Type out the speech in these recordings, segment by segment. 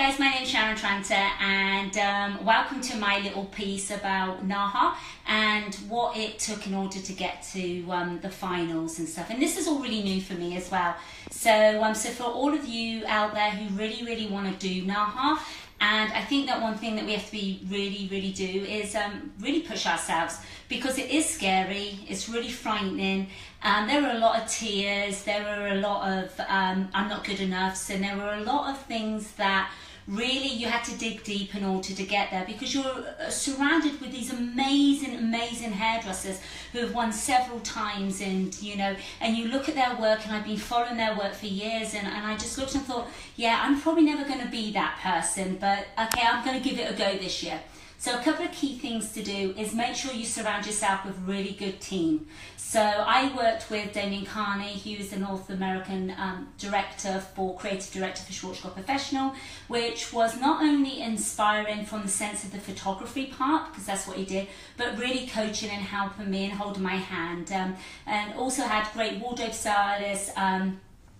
guys, my name is Sharon Tranter, and welcome to my little piece about NAHA and what it took in order to get to the finals and stuff. And this is all really new for me as well. So, so for all of you out there who really want to do NAHA, and I think that one thing that we have to be really do is really push ourselves, because it is scary, it's really frightening. There were a lot of tears, there were a lot of I'm not good enough, and there were a lot of things that really you had to dig deep in order to get there, because you're surrounded with these amazing hairdressers who have won several times, and and you look at their work, and I've been following their work for years, and I just looked and thought, yeah, I'm probably never going to be that person, but okay, I'm going to give it a go this year. So a couple of key things to do is make sure you surround yourself with a really good team. So I worked with Damien Carney, he was the North American creative director for Schwarzkopf Professional, which was not only inspiring from the sense of the photography part, because that's what he did, but really coaching and helping me and holding my hand. And also had great wardrobe stylists,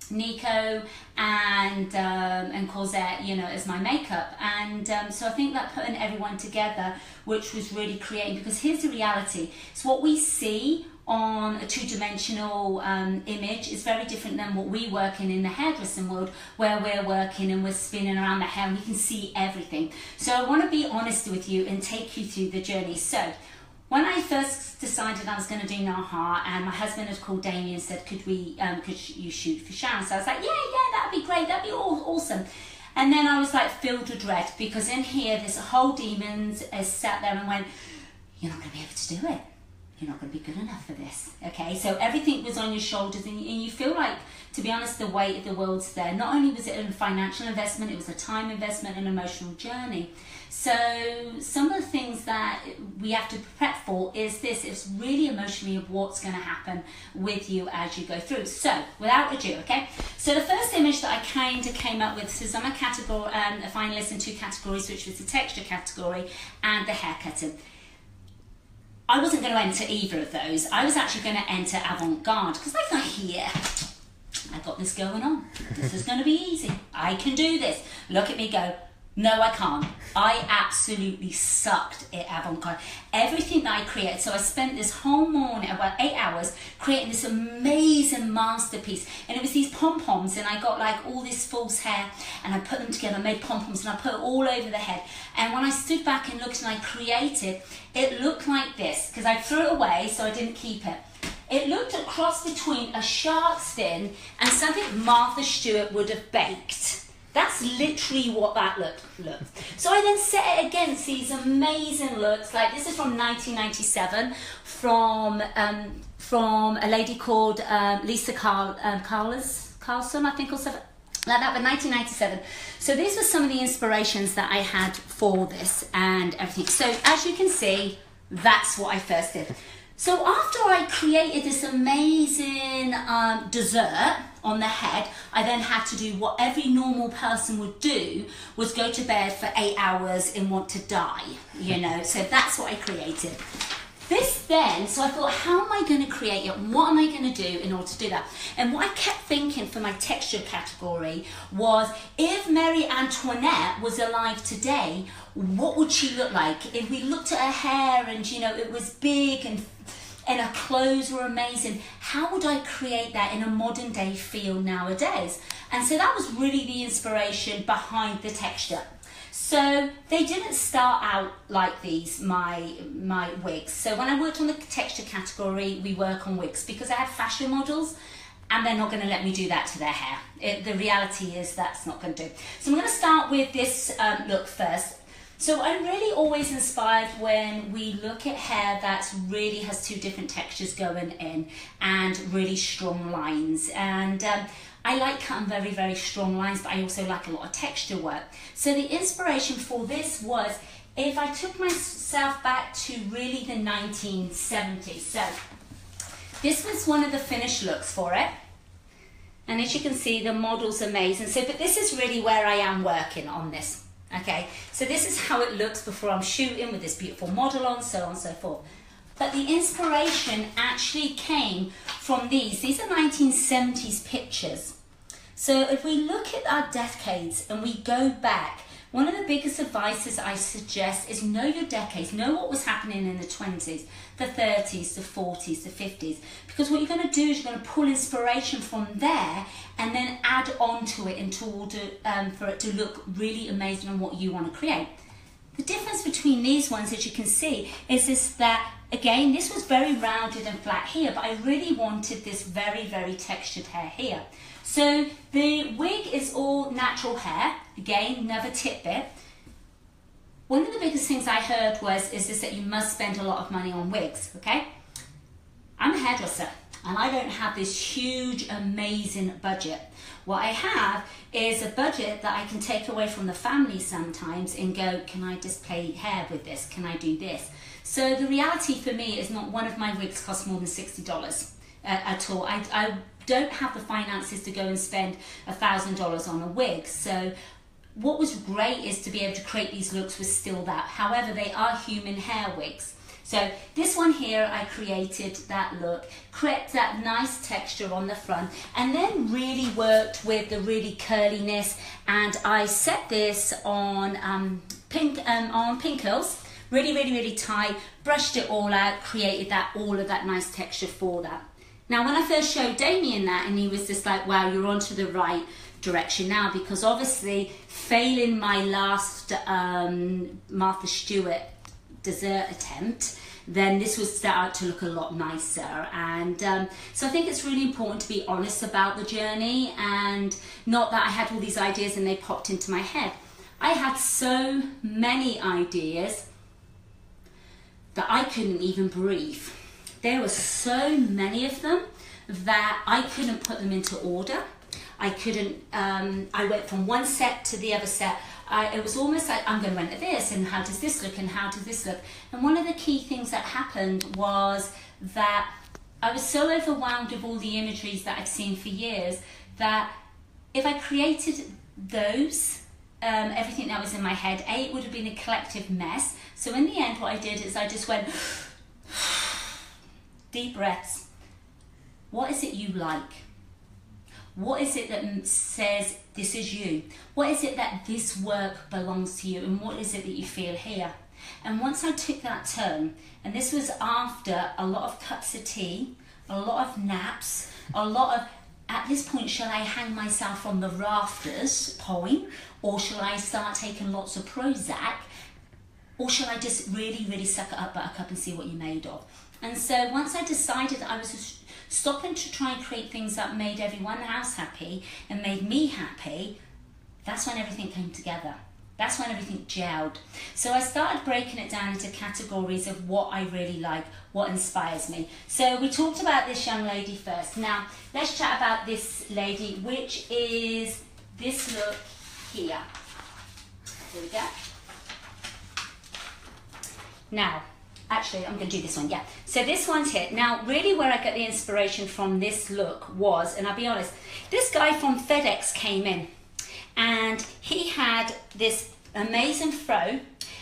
Nico and Cosette, as my makeup, and so I think that putting everyone together, which was really creating, because here's the reality: it's what we see on a two-dimensional image is very different than what we work in the hairdressing world, where we're working and we're spinning around the hair and we can see everything. So I want to be honest with you and take you through the journey. So when I first decided I was going to do NAHA, and my husband had called Damien and said, could you shoot for Sharon? So I was like, yeah, that'd be great, that'd be awesome. And then I was like filled with dread, because in here this whole demons has sat there and went, you're not going to be able to do it. You're not going to be good enough for this. Okay, so everything was on your shoulders, and you feel like, to be honest, the weight of the world's there. Not only was it a financial investment, it was a time investment, an emotional journey. So some of the things that we have to prep for is this: it's really emotionally of what's going to happen with you as you go through. So without ado, okay, so the first image that I kind of came up with, so I'm a finalist in two categories, which was the texture category and the hair cutting. I wasn't going to enter either of those. I was actually going to enter avant-garde, because I thought, yeah, I got this going on. This is going to be easy. I can do this. Look at me go. No, I can't. I absolutely sucked at avant-garde. Everything that I created, so I spent this whole morning, about 8 hours, creating this amazing masterpiece. And it was these pom-poms, and I got like all this false hair, and I put them together, made pom-poms, and I put it all over the head. And when I stood back and looked and I created, it looked like this, because I threw it away, so I didn't keep it. It looked a cross between a shark's fin and something Martha Stewart would have baked. That's literally what that looked. So I then set it against these amazing looks. Like, this is from 1997, from a lady called Lisa Carlson, I think, or something like that, but 1997. So these were some of the inspirations that I had for this and everything. So as you can see, that's what I first did. So after I created this amazing dessert on the head, I then had to do what every normal person would do, was go to bed for 8 hours and want to die, so that's what I created. This then, so I thought, how am I going to create it? What am I going to do in order to do that? And what I kept thinking for my texture category was, if Marie Antoinette was alive today, what would she look like? If we looked at her hair and, it was big and her clothes were amazing, how would I create that in a modern day feel nowadays? And so that was really the inspiration behind the texture. So they didn't start out like these, my wigs. So when I worked on the texture category, we work on wigs, because I have fashion models, and they're not going to let me do that to their hair. The reality is that's not going to do. So I'm going to start with this look first. So I'm really always inspired when we look at hair that really has two different textures going in and really strong lines. And I like cutting very strong lines, but I also like a lot of texture work. So the inspiration for this was, if I took myself back to really the 1970s. So this was one of the finished looks for it. And as you can see, the model's amazing. So, but this is really where I am working on this. Okay, so this is how it looks before I'm shooting, with this beautiful model on, so on and so forth. But the inspiration actually came from these. These are 1970s pictures. So if we look at our decades and we go back one of the biggest advices I suggest is know your decades, know what was happening in the 20s, the 30s, the 40s, the 50s, because what you're going to do is you're going to pull inspiration from there and then add on to it in order for it to look really amazing on what you want to create. The difference between these ones, as you can see, is that, again, this was very rounded and flat here, but I really wanted this very, very textured hair here. So the wig is all natural hair. Again, another tidbit. One of the biggest things I heard is that you must spend a lot of money on wigs, okay? I'm a hairdresser and I don't have this huge, amazing budget. What I have is a budget that I can take away from the family sometimes and go, can I just play hair with this? Can I do this? So the reality for me is not one of my wigs costs more than $60 at all. I don't have the finances to go and spend $1,000 on a wig. So what was great is to be able to create these looks with still that. However, they are human hair wigs. So this one here, I created that look, created that nice texture on the front, and then really worked with the really curliness. And I set this on pink curls, really tight, brushed it all out, created all of that nice texture for that. Now, when I first showed Damien that, and he was just like, wow, you're onto the right direction now, because obviously failing my last Martha Stewart dessert attempt, then this would start out to look a lot nicer. And so I think it's really important to be honest about the journey, and not that I had all these ideas and they popped into my head. I had so many ideas that I couldn't even breathe. There were so many of them that I couldn't put them into order. I couldn't, I went from one set to the other set. It was almost like, I'm going to enter this, and how does this look, and how does this look? And one of the key things that happened was that I was so overwhelmed with all the imageries that I've seen for years, that if I created those, everything that was in my head, it would have been a collective mess. So in the end, what I did is I just went, deep breaths. What is it you like? What is it that says this is you? What is it that this work belongs to you? And what is it that you feel here? And once I took that turn, and this was after a lot of cups of tea, a lot of naps, a lot of, at this point, shall I hang myself from the rafters point? Or shall I start taking lots of Prozac? Or shall I just really suck it up, buttercup, and see what you're made of? And so once I decided that I was stopping to try and create things that made everyone else happy and made me happy, that's when everything came together. That's when everything gelled. So I started breaking it down into categories of what I really like, what inspires me. So we talked about this young lady first. Now, let's chat about this lady, which is this look here. Here we go. Now, actually, I'm going to do this one, yeah. So this one's here. Now, really where I got the inspiration from this look was, and I'll be honest, this guy from FedEx came in and he had this amazing fro,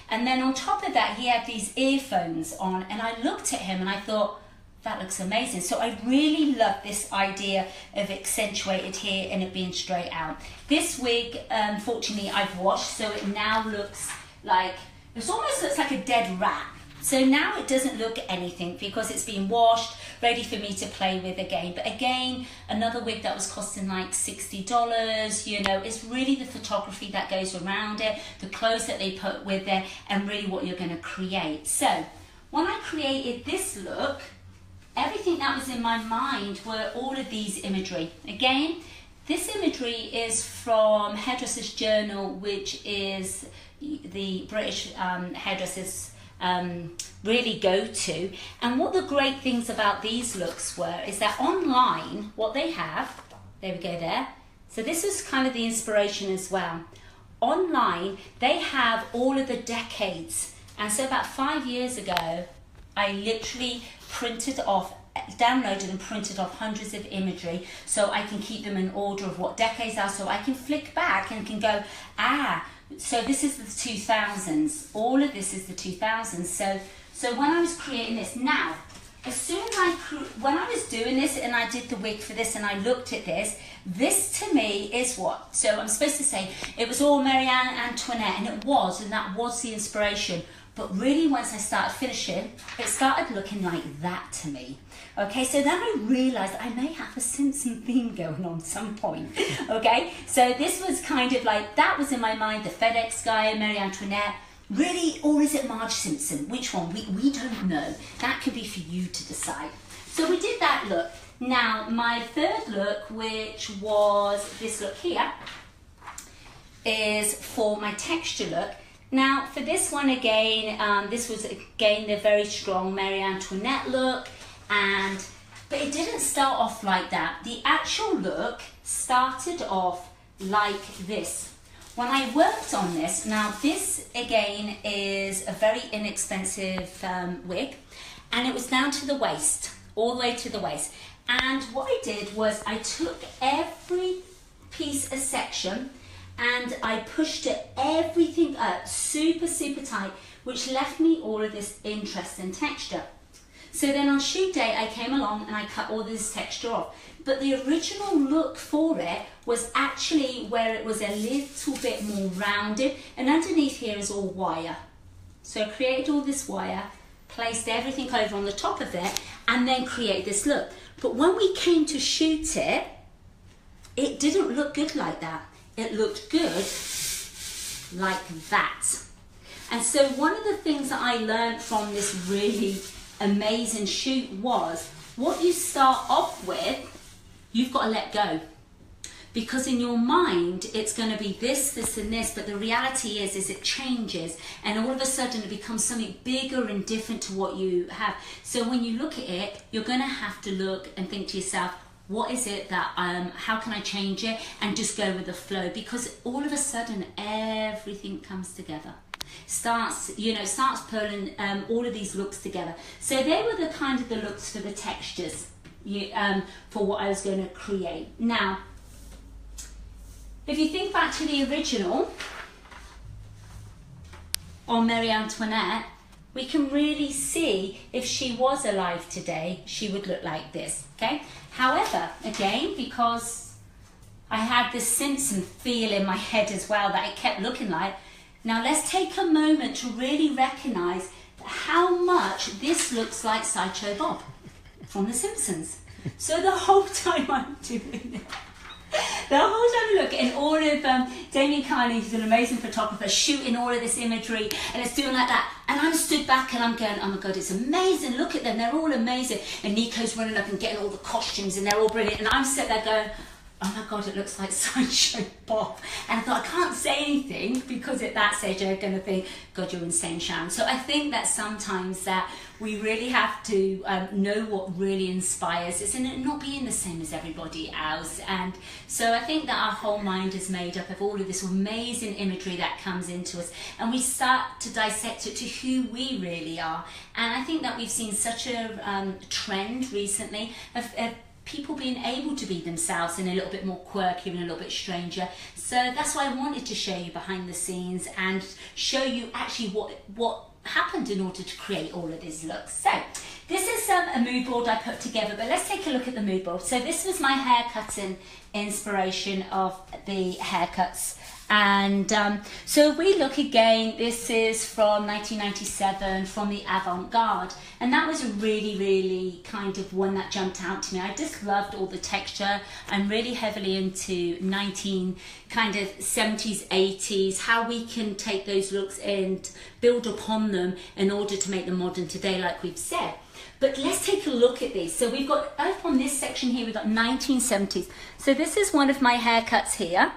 and then on top of that, he had these earphones on, and I looked at him and I thought, that looks amazing. So I really love this idea of accentuated here and it being straight out. This wig, fortunately, I've washed, so it now looks like, it almost looks like a dead rat. So now it doesn't look anything because it's been washed, ready for me to play with again. But again, another wig that was costing like $60, you know, it's really the photography that goes around it, the clothes that they put with it, and really what you're going to create. So when I created this look, everything that was in my mind were all of these imagery. Again, this imagery is from Hairdresser's Journal, which is the British hairdressers really go to. And what the great things about these looks were is that online, what they have, there we go there. So this was kind of the inspiration as well. Online, they have all of the decades. And so about 5 years ago, I literally printed off, downloaded and printed off hundreds of imagery so I can keep them in order of what decades are, so I can flick back and can go, so this is the 2000s, all of this is the 2000s. So when I was creating this, now, as soon as when I was doing this and I did the wig for this and I looked at this, This to me is what, so I'm supposed to say it was all Marie Antoinette, and it was, and that was the inspiration. But really, once I started finishing, it started looking like that to me. Okay, so then I realised I may have a Simpson theme going on some point. Okay, so this was kind of like, that was in my mind, the FedEx guy, Marie Antoinette. Really, or is it Marge Simpson? Which one? We don't know. That could be for you to decide. So we did that look. Now, my third look, which was this look here, is for my texture look. Now, for this one again, this was again the very strong Marie Antoinette look, but it didn't start off like that. The actual look started off like this. When I worked on this, now this again is a very inexpensive wig, and it was down to the waist, all the way to the waist. And what I did was I took every piece of section and I pushed it, everything up super, super tight, which left me all of this interesting texture. So then on shoot day, I came along and I cut all this texture off. But the original look for it was actually where it was a little bit more rounded, and underneath here is all wire. So I created all this wire, placed everything over on the top of it, and then create this look. But when we came to shoot it, it didn't look good like that. It looked good like that. And so one of the things that I learned from this really amazing shoot was, what you start off with, you've got to let go. Because in your mind, it's going to be this, this, and this, but the reality is it changes, and all of a sudden it becomes something bigger and different to what you have. So when you look at it, you're going to have to look and think to yourself, what is it that, how can I change it? And just go with the flow, because all of a sudden everything comes together. Starts pulling all of these looks together. So they were the kind of the looks for the textures, for what I was going to create. Now, if you think back to the original on Marie Antoinette, we can really see if she was alive today, she would look like this, okay? However, again, because I had this Simpson feel in my head as well that it kept looking like, now let's take a moment to really recognise how much this looks like Sideshow Bob from The Simpsons. So the whole time I'm doing it, the whole time I look, and all of Damien Carney, who's an amazing photographer, shooting all of this imagery, and it's doing like that, and I'm stood back and I'm going, oh my God, it's amazing, look at them, they're all amazing. And Nico's running up and getting all the costumes, and they're all brilliant, and I'm sitting there going, oh my God, it looks like Sideshow Bob. And I thought, I can't say anything, because at that stage they're going to think, God, you're insane, Sharon. So I think that sometimes that we really have to know what really inspires us, and it not being the same as everybody else. And so I think that our whole mind is made up of all of this amazing imagery that comes into us, and we start to dissect it to who we really are. And I think that we've seen such a trend recently of people being able to be themselves and a little bit more quirky and a little bit stranger. So that's why I wanted to show you behind the scenes and show you actually what happened in order to create all of these looks. So this is a mood board I put together, but let's take a look at the mood board. So this was my haircutting inspiration of the haircuts. And so if we look again, this is from 1997 from the Avant-Garde, and that was a really, really kind of one that jumped out to me. I just loved all the texture. I'm really heavily into 70s, 80s, how we can take those looks and build upon them in order to make them modern today, like we've said. But let's take a look at these. So we've got, up on this section here, we've got 1970s. So this is one of my haircuts here.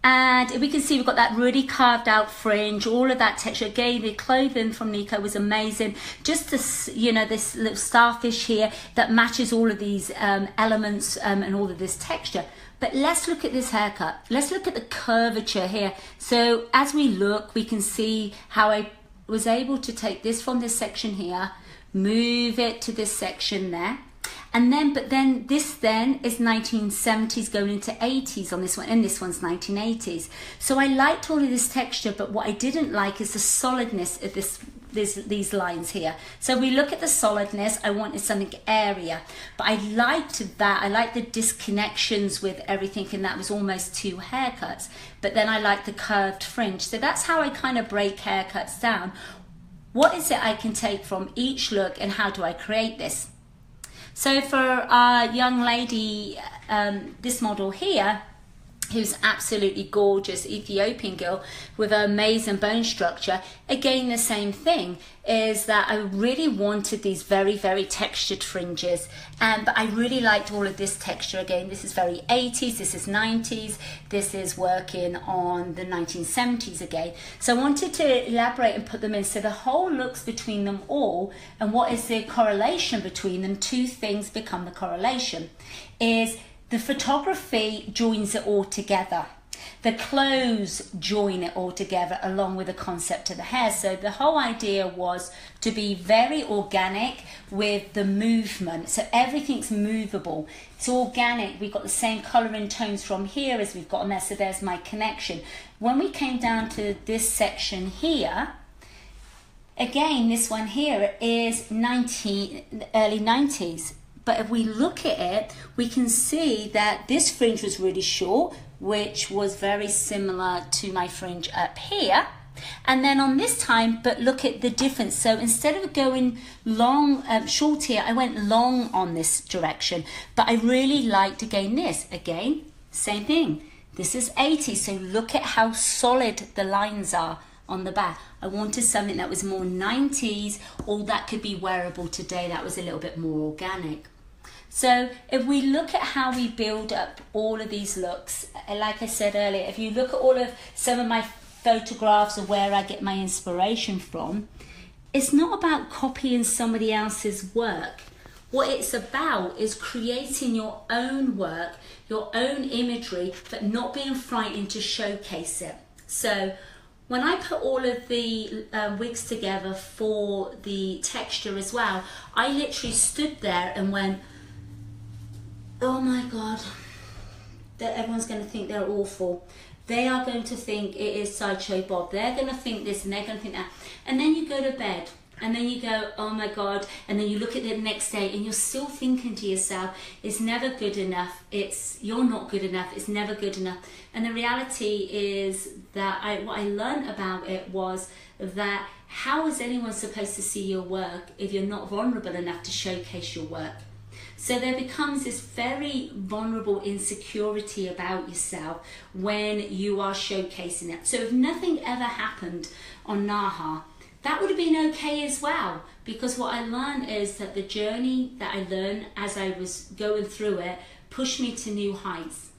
And we can see we've got that really carved out fringe, all of that texture. Again, the clothing from Nico was amazing. Just this, this little starfish here that matches all of these elements and all of this texture. But let's look at this haircut. Let's look at the curvature here. So as we look, we can see how I was able to take this from this section here, move it to this section there. And then, but then this then is 1970s going into 80s on this one, and this one's 1980s. So I liked all of this texture, but what I didn't like is the solidness of this these lines here. So we look at the solidness. I wanted something airier, but I liked that. I liked the disconnections with everything, and that was almost 2 haircuts. But then I like the curved fringe. So that's how I kind of break haircuts down. What is it I can take from each look, and how do I create this? So for our young lady, this model here, who's absolutely gorgeous Ethiopian girl with an amazing bone structure, again the same thing is that I really wanted these very, very textured fringes, but I really liked all of this texture. Again, this is very 80s, this is 90s, this is working on the 1970s again. So I wanted to elaborate and put them in so the whole looks between them all, and what is the correlation between them. 2 things become the correlation. Is the photography joins it all together. The clothes join it all together along with the concept of the hair. So the whole idea was to be very organic with the movement. So everything's movable. It's organic. We've got the same colouring tones from here as we've got on there. So there's my connection. When we came down to this section here, again, this one here is early 90s. But if we look at it, we can see that this fringe was really short, which was very similar to my fringe up here. And then on this time, but look at the difference. So instead of going long, short here, I went long on this direction. But I really liked, again, this. Again, same thing. This is 80, so look at how solid the lines are on the back. I wanted something that was more 90s, or that could be wearable today, that was a little bit more organic. So if we look at how we build up all of these looks, like I said earlier, if you look at all of some of my photographs of where I get my inspiration from, it's not about copying somebody else's work. What it's about is creating your own work, your own imagery, but not being frightened to showcase it. So when I put all of the wigs together for the texture as well, I literally stood there and went, oh my God, that everyone's going to think they're awful. They are going to think it is Sideshow Bob. They're going to think this and they're going to think that. And then you go to bed and then you go, oh my God. And then you look at it the next day and you're still thinking to yourself, it's never good enough. You're not good enough. It's never good enough. And the reality is that what I learned about it was that how is anyone supposed to see your work if you're not vulnerable enough to showcase your work? So there becomes this very vulnerable insecurity about yourself when you are showcasing it. So if nothing ever happened on NAHA, that would have been okay as well, because what I learned is that the journey that I learned as I was going through it pushed me to new heights.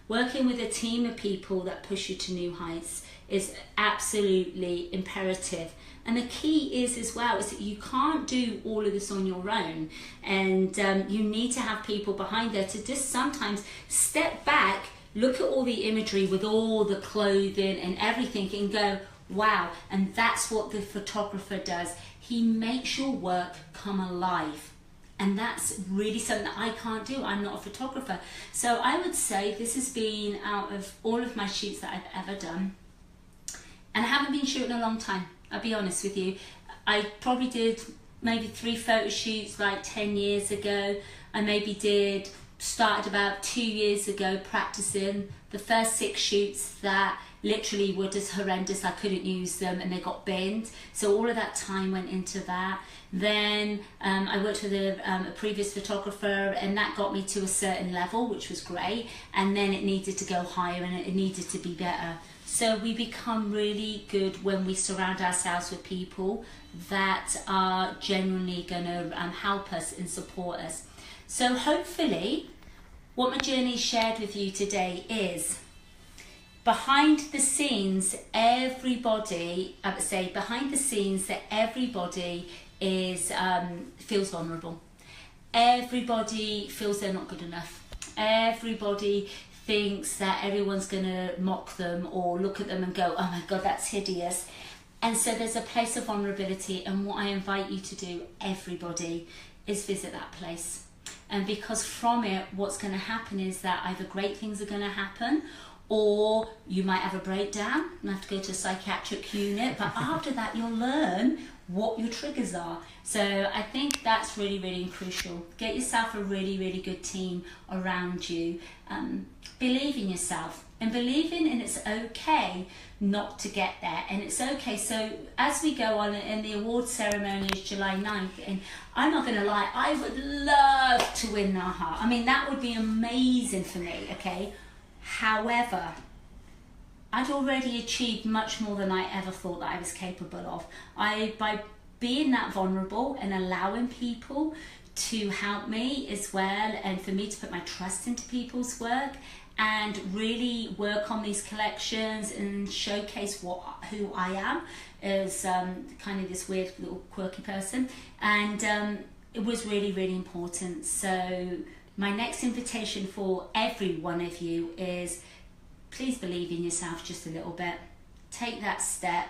Working with a team of people that push you to new heights is absolutely imperative. And the key is as well is that you can't do all of this on your own, and you need to have people behind there to just sometimes step back, look at all the imagery with all the clothing and everything and go, wow. And that's what the photographer does. He makes your work come alive. And that's really something that I can't do. I'm not a photographer. So I would say this has been, out of all of my shoots that I've ever done, and I haven't been shooting a long time, I'll be honest with you. I probably did maybe 3 photo shoots like 10 years ago. I started about 2 years ago practicing. The first 6 shoots that literally were just horrendous, I couldn't use them and they got binned. So all of that time went into that. Then I worked with a previous photographer, and that got me to a certain level, which was great. And then it needed to go higher and it needed to be better. So we become really good when we surround ourselves with people that are genuinely going to help us and support us. So hopefully what my journey shared with you today is behind the scenes, everybody, I would say behind the scenes that everybody is feels vulnerable. Everybody feels they're not good enough. Everybody thinks that everyone's going to mock them or look at them and go, oh my God, that's hideous. And so there's a place of vulnerability, and what I invite you to do, everybody, is visit that place. And because from it, what's going to happen is that either great things are going to happen, or you might have a breakdown and have to go to a psychiatric unit, but after that you'll learn what your triggers are. So I think that's really, really crucial. Get yourself a really, really good team around you. Believe in yourself and believe in it's okay not to get there, and it's okay. So as we go on, and the award ceremony is July 9th, and I'm not going to lie, I would love to win NAHA. I mean, that would be amazing for me, okay? However, I'd already achieved much more than I ever thought that I was capable of. By being that vulnerable and allowing people to help me as well, and for me to put my trust into people's work and really work on these collections and showcase who I am as kind of this weird little quirky person, and it was really, really important. So my next invitation for every one of you is, please believe in yourself just a little bit. Take that step.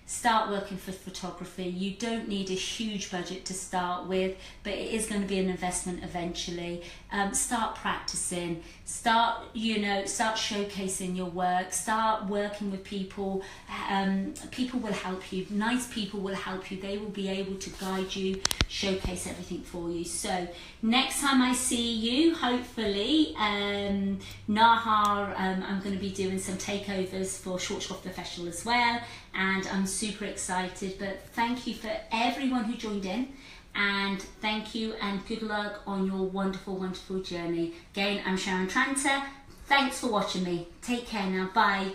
Start working for photography. You don't need a huge budget to start with, but it is going to be an investment eventually. Start practicing. Start showcasing your work. Start working with people. People will help you. Nice people will help you. They will be able to guide you, showcase everything for you. So next time I see you, hopefully, NAHA, I'm going to be doing some takeovers for Short Shot Professional as well, and I'm super excited. But thank you for everyone who joined in, and thank you and good luck on your wonderful, wonderful journey. Again, I'm Sharon Tranter. Thanks for watching me. Take care now. Bye.